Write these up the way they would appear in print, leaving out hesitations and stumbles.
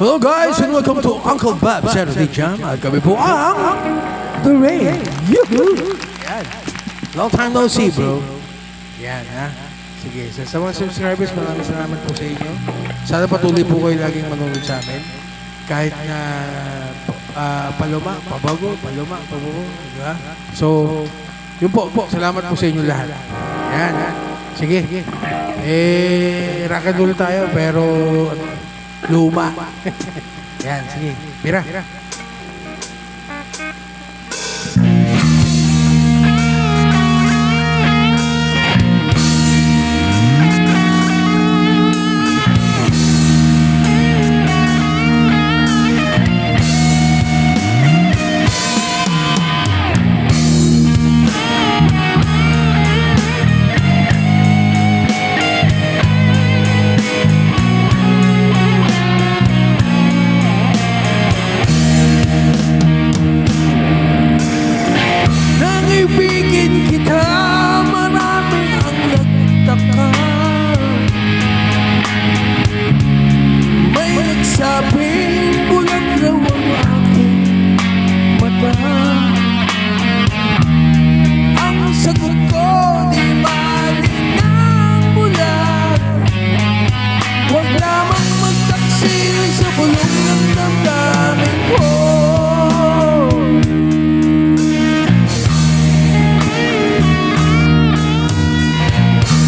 Hello guys and welcome to Uncle Bob Saturday Jam. At kami po ang The Rain. Yoo-hoo! Yan. Long time no see, bro. Yan, ha? Sige, sa mga subscribers, maraming salamat po sa inyo. Sana patuloy po kayo laging manonood sa amin. Kahit na paluma, pabago, diba? So, yun po, salamat po sa inyo lahat. Yan. Sige. Rock and roll tayo, pero luma. Yan, sige. Bira. Sabing bulag raw ang aking mata. Ang sagot ko di mali ng bulag. Huwag lamang magtaksil sa bulong ng damdamin ko.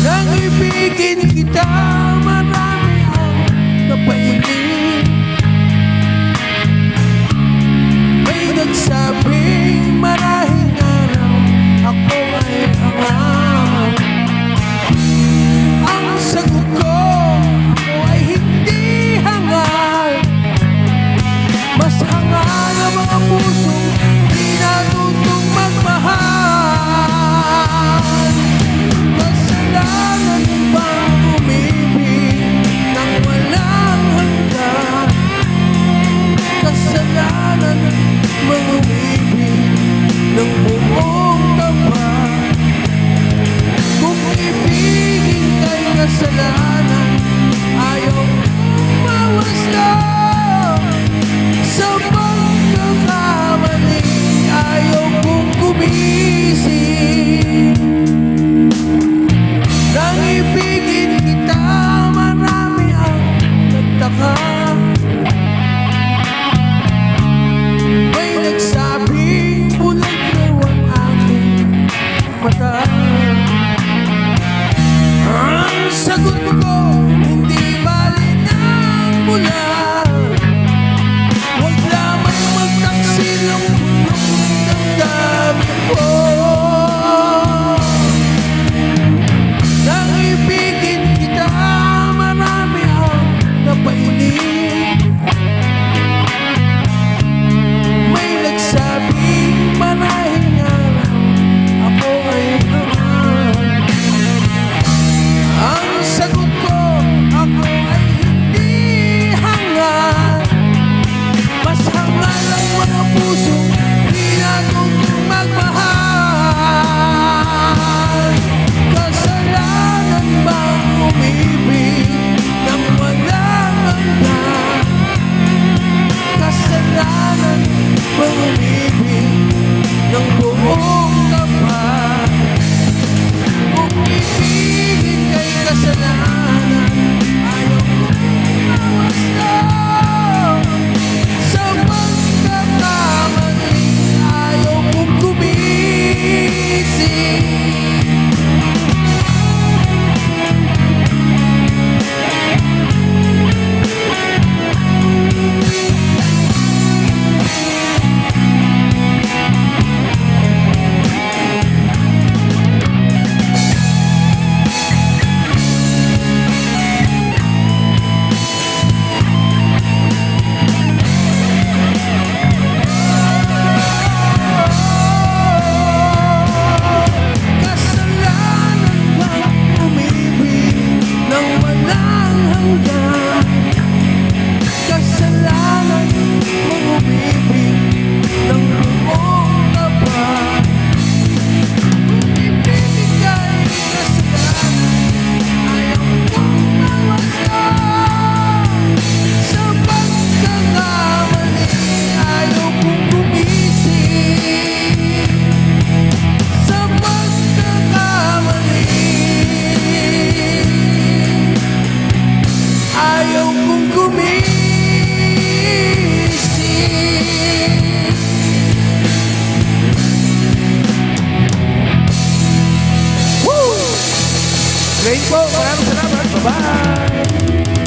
Nang ibigin kita, marami ang napahiling. Sabing marahing araw ako ay hangal. Ang sagot ko, ako ay hindi hangal. Mas hangal ang mga puso di natutong magmahal. Kasalanan bang umibig nang walang hanggan? Kasalanan umibig ng buong tapat. Kung ibigin kay kasalanan, ayaw umawas lang. Sa pagkakamali, ayaw kong gumising. Nang ibigin kita, marami ang nagtaka. Nagsabing bulag raw ang aking mata. Ang sagot ko, hindi bali ng bulag. Huwag lamang magtaksil ang bulong ng damdamin ko. gumising. Woo! Great po, maraming salamat. Bye-bye!